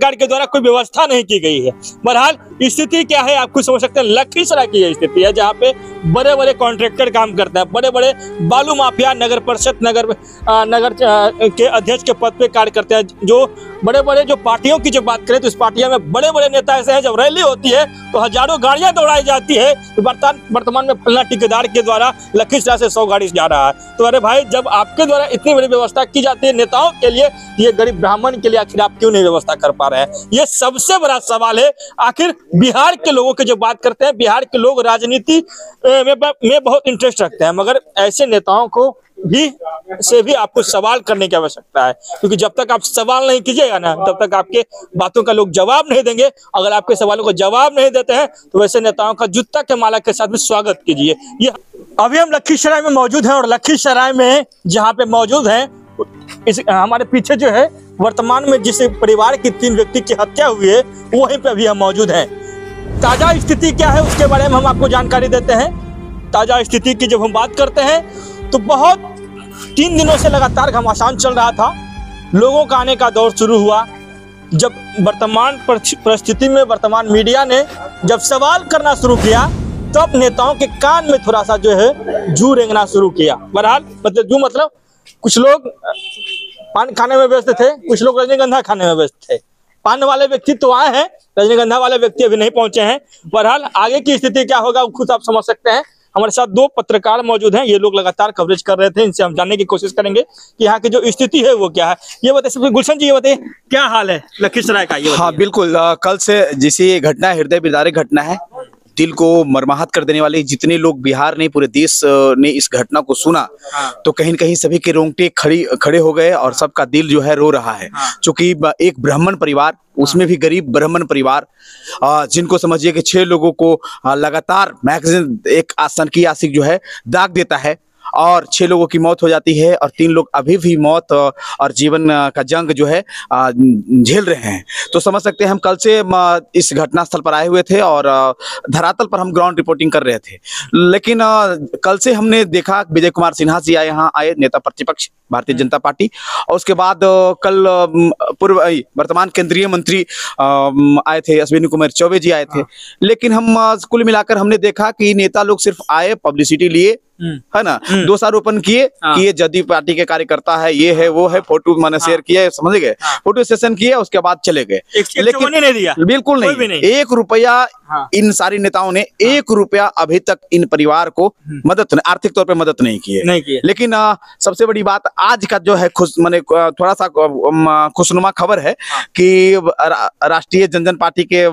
सरकार के द्वारा कोई व्यवस्था नहीं की गई है। बहरहाल स्थिति क्या है आप खुद समझ सकते हैं। लखीसराय की यह स्थिति है जहाँ पे बड़े बड़े कॉन्ट्रैक्टर काम करते हैं, बड़े बड़े बालू माफिया नगर परिषद नगर के अध्यक्ष के पद पे कार्य करते हैं। जो बड़े बड़े जो पार्टियों की जो बात करें तो इस पार्टियों में बड़े बड़े नेता ऐसे हैं, जब रैली होती है तो हजारों गाड़ियां दौड़ाई जाती है। तो वर्तमान में फलना ठेकेदार के द्वारा लखीसराय से 100 गाड़ी जा रहा है। तो अरे भाई, जब आपके द्वारा इतनी बड़ी व्यवस्था की जाती है नेताओं के लिए, ये गरीब ब्राह्मण के लिए आखिर आप क्यों नहीं व्यवस्था कर पा रहे हैं? ये सबसे बड़ा सवाल है। आखिर बिहार के लोगों की जो बात करते हैं, बिहार के लोग राजनीति में बहुत इंटरेस्ट रखते हैं, मगर ऐसे नेताओं को भी आपको सवाल करने की आवश्यकता है, क्योंकि जब तक आप सवाल नहीं कीजिएगा ना, तब तक आपके बातों का लोग जवाब नहीं देंगे। अगर आपके सवालों को जवाब नहीं देते हैं तो वैसे नेताओं का जूता के माला के साथ में स्वागत कीजिए। ये अभी हम लखीसराय में मौजूद हैं और लखीसराय में जहाँ पे मौजूद हैं, हमारे पीछे जो है वर्तमान में जिस परिवार की 3 व्यक्ति की हत्या हुई है वहीं पे अभी हम मौजूद हैं। ताजा स्थिति क्या है उसके बारे में हम आपको जानकारी देते हैं। ताजा स्थिति की जब हम बात करते हैं तो बहुत 3 दिनों से लगातार घमासान चल रहा था। लोगों का आने का दौर शुरू हुआ जब वर्तमान परिस्थिति में वर्तमान मीडिया ने जब सवाल करना शुरू किया, तब नेताओं के कान में थोड़ा सा जो है जू रेंगना शुरू किया। बहरहाल मतलब कुछ लोग पान खाने में व्यस्त थे, कुछ लोग रजनीगंधा खाने में व्यस्त थे। पान वाले व्यक्ति तो आए हैं, रजनीगंधा वाले व्यक्ति अभी नहीं पहुंचे हैं। बहरहाल आगे की स्थिति क्या होगा खुद आप समझ सकते हैं। हमारे साथ 2 पत्रकार मौजूद हैं, ये लोग लगातार कवरेज कर रहे थे, इनसे हम जानने की कोशिश करेंगे कि यहाँ की जो स्थिति है वो क्या है। ये बताइए सबसे, गुलशन जी ये बताइए क्या हाल है लखीसराय का? ये हाँ बिल्कुल, कल से जैसे ये घटना हृदय विदारक घटना है, दिल को मर्माहत कर देने वाली। जितने लोग बिहार ने, पूरे देश ने इस घटना को सुना तो कहीं न कहीं सभी के रोंगटे खड़े हो गए और सबका दिल जो है रो रहा है। क्योंकि एक ब्राह्मण परिवार, उसमें भी गरीब ब्राह्मण परिवार, जिनको समझिए कि 6 लोगों को लगातार मैगजीन एक आशिक जो है दाग देता है और 6 लोगों की मौत हो जाती है और 3 लोग अभी भी मौत और जीवन का जंग जो है झेल रहे हैं। तो समझ सकते हैं हम कल से इस घटनास्थल पर आए हुए थे और धरातल पर हम ग्राउंड रिपोर्टिंग कर रहे थे। लेकिन कल से हमने देखा विजय कुमार सिन्हा जी यहाँ आए, नेता प्रतिपक्ष भारतीय जनता पार्टी, और उसके बाद कल पूर्व वर्तमान केंद्रीय मंत्री आए थे, अश्विनी कुमार चौबे जी आए थे। लेकिन हम कुल मिलाकर हमने देखा कि नेता लोग सिर्फ आए, पब्लिसिटी लिए, है ना, दोषारोपण किए कि ये जदयू पार्टी के कार्यकर्ता है, ये है वो है, फोटो मैंने शेयर किया, समझ गए, फोटो सेशन किया, उसके बाद चले गए। लेकिन नहीं दिया, बिल्कुल नहीं। 1 रुपया इन सारी नेताओं ने 1 रुपया अभी तक इन परिवार को मदद, आर्थिक तौर पे मदद नहीं किए। लेकिन सबसे बड़ी बात आज का जो है थोड़ा सा खुशनुमा खबर है कि राष्ट्रीय जनजन पार्टी के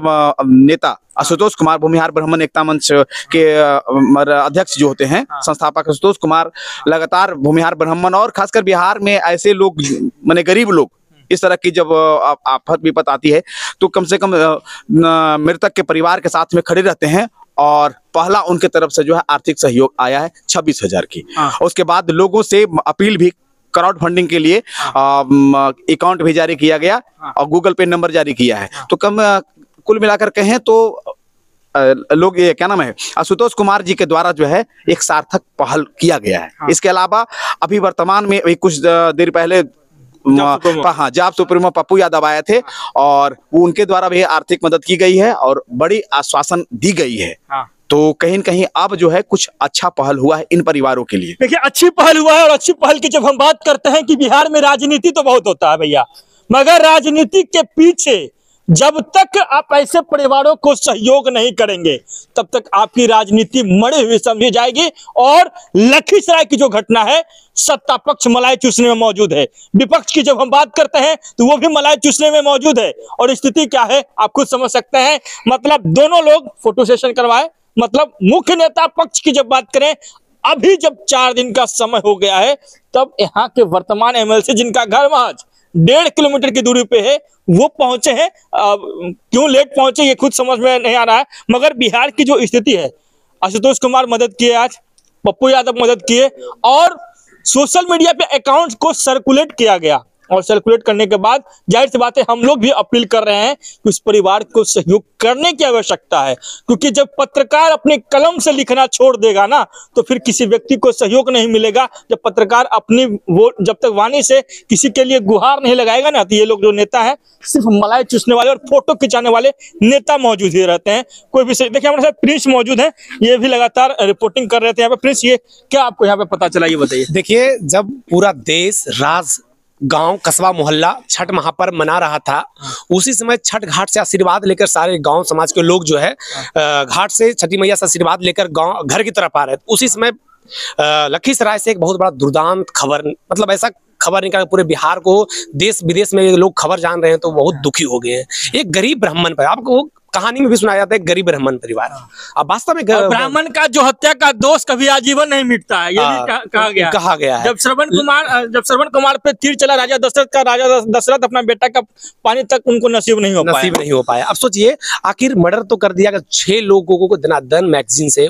नेता आशुतोष कुमार, भूमिहार ब्राह्मण एकता मंच के अध्यक्ष जो होते हैं, संस्थापक आशुतोष कुमार, लगातार भूमिहार ब्राह्मण और खासकर बिहार में ऐसे लोग, माने गरीब लोग, इस तरह की जब आफत विपत आती है तो कम से कम मृतक के परिवार के साथ में खड़े रहते हैं। और पहला उनके तरफ से जो है आर्थिक सहयोग आया है 26,000 की। उसके बाद लोगों से अपील भी, क्राउड फंडिंग के लिए अकाउंट भी जारी किया गया और गूगल पे नंबर जारी किया है। तो कुल मिलाकर कहें तो लोग, ये क्या नाम है, आशुतोष कुमार जी के द्वारा जो है एक सार्थक पहल किया गया है। इसके अलावा अभी वर्तमान में कुछ देर पहले जाप सुप्रीमो पप्पू यादव आए थे और उनके द्वारा भी आर्थिक मदद की गई है और बड़ी आश्वासन दी गई है। तो कहीं न कहीं अब जो है कुछ अच्छा पहल हुआ है इन परिवारों के लिए। देखिए, अच्छी पहल हुआ है और अच्छी पहल की जब हम बात करते हैं कि बिहार में राजनीति तो बहुत होता है भैया, मगर राजनीति के पीछे जब तक आप ऐसे परिवारों को सहयोग नहीं करेंगे तब तक आपकी राजनीति मरी हुई समझी जाएगी। और लखीसराय की जो घटना है, सत्ता पक्ष मलाई चूसने में मौजूद है, विपक्ष की जब हम बात करते हैं तो वो भी मलाई चूसने में मौजूद है। और स्थिति क्या है आप खुद समझ सकते हैं। मतलब दोनों लोग फोटो सेशन करवाए, मतलब मुख्य नेता पक्ष की जब बात करें, अभी जब 4 दिन का समय हो गया है, तब यहाँ के वर्तमान एमएलसी जिनका घर महज 1.5 किलोमीटर की दूरी पे है, वो पहुंचे हैं। क्यों लेट पहुंचे ये खुद समझ में नहीं आ रहा है, मगर बिहार की जो स्थिति है, आशुतोष कुमार मदद किए, आज पप्पू यादव मदद किए और सोशल मीडिया पे अकाउंट को सर्कुलेट किया गया। और सर्कुलेट करने के बाद जाहिर सी बात है हम लोग भी अपील कर रहे हैं कि उस परिवार को सहयोग करने की आवश्यकता है, क्योंकि जब पत्रकार अपने कलम से लिखना छोड़ देगा ना तो फिर किसी व्यक्ति को सहयोग नहीं मिलेगा। जब पत्रकार अपनी वो जब तक वाणी से किसी के लिए गुहार नहीं लगाएगा ना, तो ये लोग जो नेता है सिर्फ मलाई चूसने वाले और फोटो खिंचाने वाले नेता मौजूद ही रहते हैं। कोई भी देखिए हमारे साथ प्रिंस मौजूद है, ये भी लगातार रिपोर्टिंग कर रहे थे यहाँ पे। प्रिंस, ये क्या आपको यहाँ पे पता चला, ये बताइए। देखिए, जब पूरा देश राज गांव कस्बा मोहल्ला छठ महापर्व मना रहा था, उसी समय छठ घाट से आशीर्वाद लेकर सारे गांव समाज के लोग जो है घाट से छठी मैया से आशीर्वाद लेकर गांव घर की तरफ आ रहे थे। उसी समय लखीसराय से एक बहुत बड़ा दुर्दांत खबर, मतलब ऐसा खबर निकाल पूरे बिहार को देश विदेश में लोग खबर जान रहे हैं, तो बहुत दुखी हो गए हैं। एक गरीब ब्राह्मण पर, आपको कहानी में भी सुनाया जाता है, गरीब ब्राह्मण परिवार। अब वास्तव में ब्राह्मण का जो हत्या का दोष कभी आजीवन नहीं मिटता है, ये भी कहा गया है। जब श्रवण कुमार पे तीर चला राजा दशरथ अपना बेटा का पानी तक उनको नसीब नहीं हो पाया। अब सोचिए, आखिर मर्डर तो कर दिया गया, 6 लोगों को दनादन मैगजीन से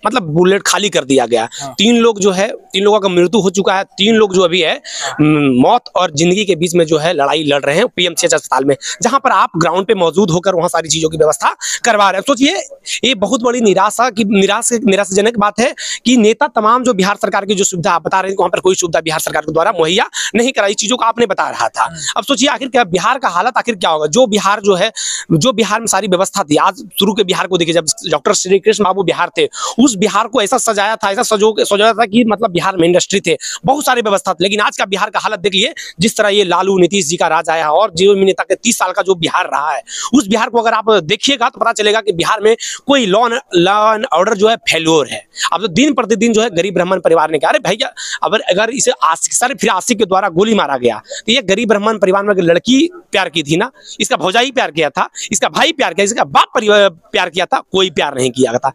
मतलब बुलेट खाली कर दिया गया। 3 लोगों का मृत्यु हो चुका है। 3 लोग जो अभी है मौत और जिंदगी के बीच में जो है लड़ाई लड़ रहे हैं पीएमसीएच अस्पताल में, जहां पर आप ग्राउंड पे मौजूद होकर वहां सारी चीजों की व्यवस्था करवा रहे हैं। सोचिए, ये बहुत बड़ी निराशाजनक बात है कि नेता तमाम जो बिहार सरकार की जो सुविधा आप बता रहे हैं, वहां पर कोई सुविधा बिहार सरकार के द्वारा मुहैया नहीं कराई, चीजों को आपने बता रहा था। अब सोचिए आखिर क्या बिहार का हालत आखिर क्या होगा। जो बिहार में सारी व्यवस्था थी, आज शुरू के बिहार को देखिए, जब डॉक्टर श्री कृष्ण बाबू बिहार थे, उस बिहार को ऐसा सजाया था, ऐसा सजाया था कि मतलब बिहार में इंडस्ट्री थे, बहुत सारी व्यवस्था थी। लेकिन आज का बिहार का हालत देखिए, जिस तरह ये लालू नीतीश जी का राज आया है और जीवन नेता के 30 साल का जो बिहार रहा है, उस बिहार को अगर आप देखिएगा तो पता चलेगा कि बिहार में कोई लॉ एंड ऑर्डर जो है फेल्योर है। अब तो दिन प्रतिदिन जो है गरीब ब्राह्मण परिवार ने कहा, अरे भैया अगर इसे फिर आशिक के द्वारा गोली मारा गया, तो ये गरीब ब्राह्मण परिवार में लड़की प्यार की थी ना, इसका भौजाई प्यार किया था, इसका भाई प्यार किया, इसका बाप प्यार किया था, कोई प्यार नहीं किया था।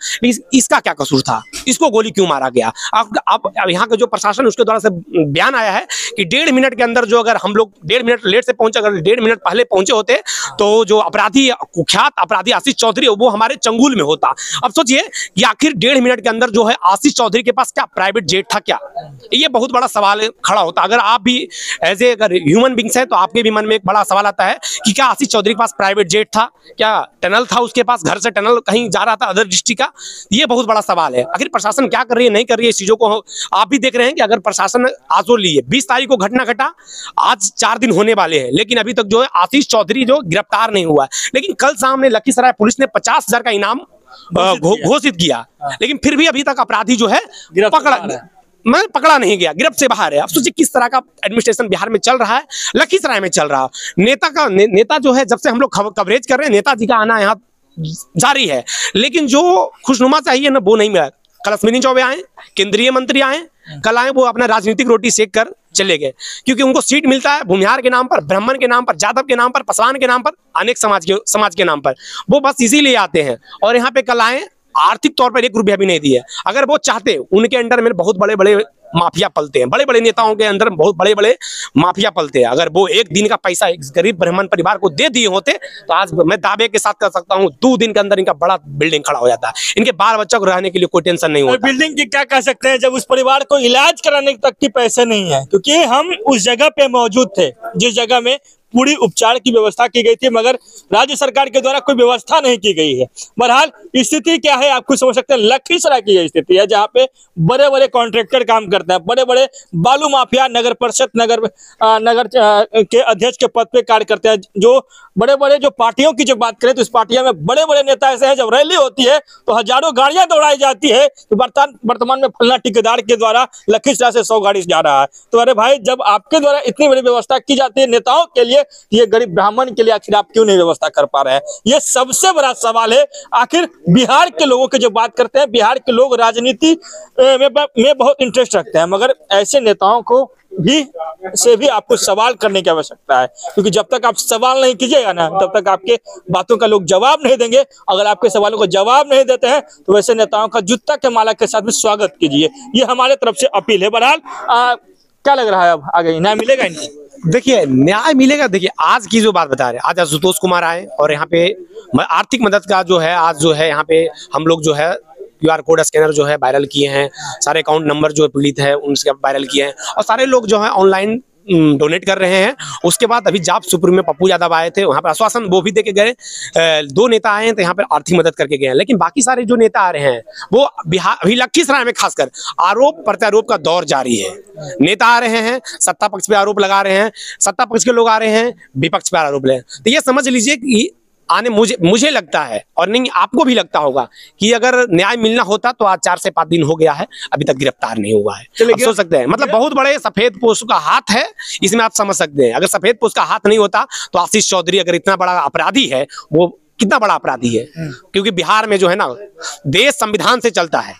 इसका क्या कसूर था, इसको गोली क्यों मारा गया। अब यहाँ का जो प्रशासन उसके द्वारा से बयान आया है कि 1.5 मिनट के अंदर जो, अगर हम लोग 1.5 मिनट लेट से पहुंचे, अगर 1.5 मिनट पहले पहुंचे होते तो जो कुख्यात अपराधी आशीष चौधरी वो हमारे चंगुल में होता। अब सोचिए कि आखिर 1.5 मिनट के अंदर जो है आशीष चौधरी के पास क्या प्राइवेट जेट था क्या, ये बहुत बड़ा सवाल खड़ा होता। अगर आप भी एज ए अगर ह्यूमन बींग्स है तो आपके भी मन में एक बड़ा सवाल आता है कि क्या आशीष चौधरी के पास प्राइवेट जेट था, क्या टनल था उसके पास, घर से टनल कहीं जा रहा था अदर डिस्ट्रिक्ट का, ये बहुत बड़ा सवाल है। आखिर प्रशासन क्या कर रही है, नहीं कर रही है, इस चीजों को आप भी देख रहे हैं कि अगर प्रशासन आज लिए 20 तारीख को घटना घटा, आज 4 दिन होने वाले हैं, लेकिन अभी तक जो है आशीष चौधरी जो गिरफ्तार नहीं हुआ। लेकिन कल सामने लखीसराय पुलिस ने 50,000 का इनाम घोषित किया, लेकिन फिर भी अभी तक अपराधी जो है पकड़ा नहीं गया, गिरफ्त से बाहर है। अब सोचिए किस तरह का एडमिनिस्ट्रेशन बिहार में चल रहा है, लखीसराय में चल रहा है। नेता जो है, जब से हम लोग कवरेज कर रहे हैं, नेताजी का आना यहाँ जारी है, लेकिन जो खुशनुमा चाहिए ना वो नहीं मिला। कल अश्विनी चौबे आए, केंद्रीय मंत्री आए, कल आए, वो अपना राजनीतिक रोटी सेक कर चले गए, क्योंकि उनको सीट मिलता है भूमिहार के नाम पर, ब्राह्मण के नाम पर, जादव के नाम पर, पासवान के नाम पर, अनेक समाज के नाम पर, वो बस इसीलिए आते हैं। और यहाँ पे कल आए, आर्थिक तौर पर 1 रुपया भी नहीं दिया। अगर वो चाहते, उनके अंडर में बहुत बड़े बड़े माफिया पलते हैं, बड़े बड़े नेताओं के अंदर बहुत बड़े बड़े माफिया पलते हैं। अगर वो 1 दिन का पैसा एक गरीब ब्राह्मण परिवार को दे दिए होते तो आज मैं दावे के साथ कर सकता हूँ 2 दिन के अंदर इनका बड़ा बिल्डिंग खड़ा हो जाता है, इनके बाल बच्चों को रहने के लिए कोई टेंशन नहीं होता। बिल्डिंग की क्या कह सकते हैं जब उस परिवार को इलाज कराने तक के पैसे नहीं है, क्योंकि हम उस जगह पे मौजूद थे जिस जगह में पूरी उपचार की व्यवस्था की गई थी, मगर राज्य सरकार के द्वारा कोई व्यवस्था नहीं की गई है। बहरहाल स्थिति क्या है आप खुद समझ सकते हैं। लखीसराय की यह स्थिति है जहाँ पे बड़े बड़े कॉन्ट्रैक्टर काम करते हैं, बड़े बड़े बालू माफिया नगर परिषद नगर के अध्यक्ष के पद पे कार्य करते हैं। जो बड़े बड़े जो पार्टियों की जो बात करें तो इस पार्टियों में बड़े बड़े नेता ऐसे हैं, जब रैली होती है तो हजारों गाड़ियां दौड़ाई जाती है। तो वर्तमान में फलना ठेकेदार के द्वारा लखीसराय से 100 गाड़ी जा रहा है। तो अरे भाई, जब आपके द्वारा इतनी बड़ी व्यवस्था की जाती है नेताओं के लिए, ये गरीब ब्राह्मण के लिए आखिर आप क्यों नहीं व्यवस्था कर पा रहे हैं? ये सबसे बड़ा सवाल है। आखिर बिहार के लोगों की जो बात करते हैं, बिहार के लोग राजनीति में बहुत इंटरेस्ट रखते हैं, मगर ऐसे नेताओं को भी आपको सवाल करने की आवश्यकता है, क्योंकि जब तक आप सवाल नहीं कीजिएगा ना, तब तक आपके बातों का लोग जवाब नहीं देंगे। अगर आपके सवालों को जवाब नहीं देते हैं तो वैसे नेताओं का जूता के माला के साथ में स्वागत कीजिए, ये हमारे तरफ से अपील है। बहरहाल क्या लग रहा है अब आगे न्याय मिलेगा इनको? देखिए न्याय मिलेगा। देखिए आज की जो बात बता रहे हैं, आज आशुतोष कुमार आए और यहाँ पे आर्थिक मदद का जो है, आज जो है यहाँ पे हम लोग जो है QR कोड स्कैनर जो है वायरल किए हैं, सारे अकाउंट नंबर जो पीड़ित है उनसे वायरल किए हैं, और सारे लोग जो है ऑनलाइन डोनेट कर रहे हैं। उसके बाद अभी जाप सुपुर में पप्पू यादव आए थे, वहां पर आश्वासन वो भी दे के गए। 2 नेता आए हैं तो यहाँ पर आर्थिक मदद करके गए हैं। लेकिन बाकी सारे जो नेता आ रहे हैं वो बिहार, अभी लखीसराय में खासकर आरोप प्रत्यारोप का दौर जारी है। नेता आ रहे हैं, सत्ता पक्ष पे आरोप लगा रहे हैं, सत्ता पक्ष के लोग आ रहे हैं, विपक्ष पे आरोप ले। तो ये समझ लीजिए कि आने मुझे लगता है, और नहीं आपको भी लगता होगा, कि अगर न्याय मिलना होता तो आज 4 से 5 दिन हो गया है, अभी तक गिरफ्तार नहीं हुआ है। आप सोच सकते हैं, मतलब बहुत बड़े सफेद पोष का हाथ है इसमें, आप समझ सकते हैं। अगर सफेद पोष का हाथ नहीं होता तो आशीष चौधरी अगर इतना बड़ा अपराधी है, वो कितना बड़ा अपराधी है। क्योंकि बिहार में जो है ना, देश संविधान से चलता है,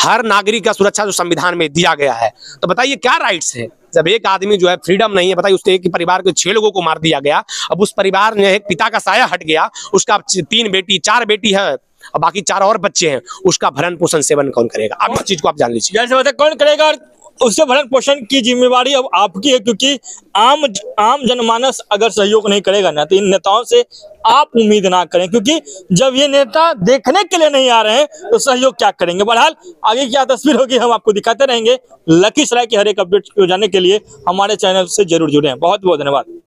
हर नागरिक का सुरक्षा जो संविधान में दिया गया है। तो बताइए क्या राइट्स है जब एक आदमी जो है फ्रीडम नहीं है। बताइए, उसके एक ही परिवार के 6 लोगों को मार दिया गया। अब उस परिवार में एक पिता का साया हट गया, उसका 3 बेटी 4 बेटी है और बाकी 4 और बच्चे हैं, उसका भरण पोषण सेवन कौन करेगा? आप इस चीज को आप जान लीजिए। जैसे बताए कौन करेगा, उससे भरण पोषण की जिम्मेवारी अब आपकी है। क्योंकि आम जनमानस अगर सहयोग नहीं करेगा ना, तो इन नेताओं से आप उम्मीद ना करें। क्योंकि जब ये नेता देखने के लिए नहीं आ रहे हैं तो सहयोग क्या करेंगे। बहरहाल आगे क्या तस्वीर होगी हम आपको दिखाते रहेंगे। लखीसराय की हर एक अपडेट को जानने के लिए हमारे चैनल से जरूर जुड़े हैं। बहुत बहुत धन्यवाद।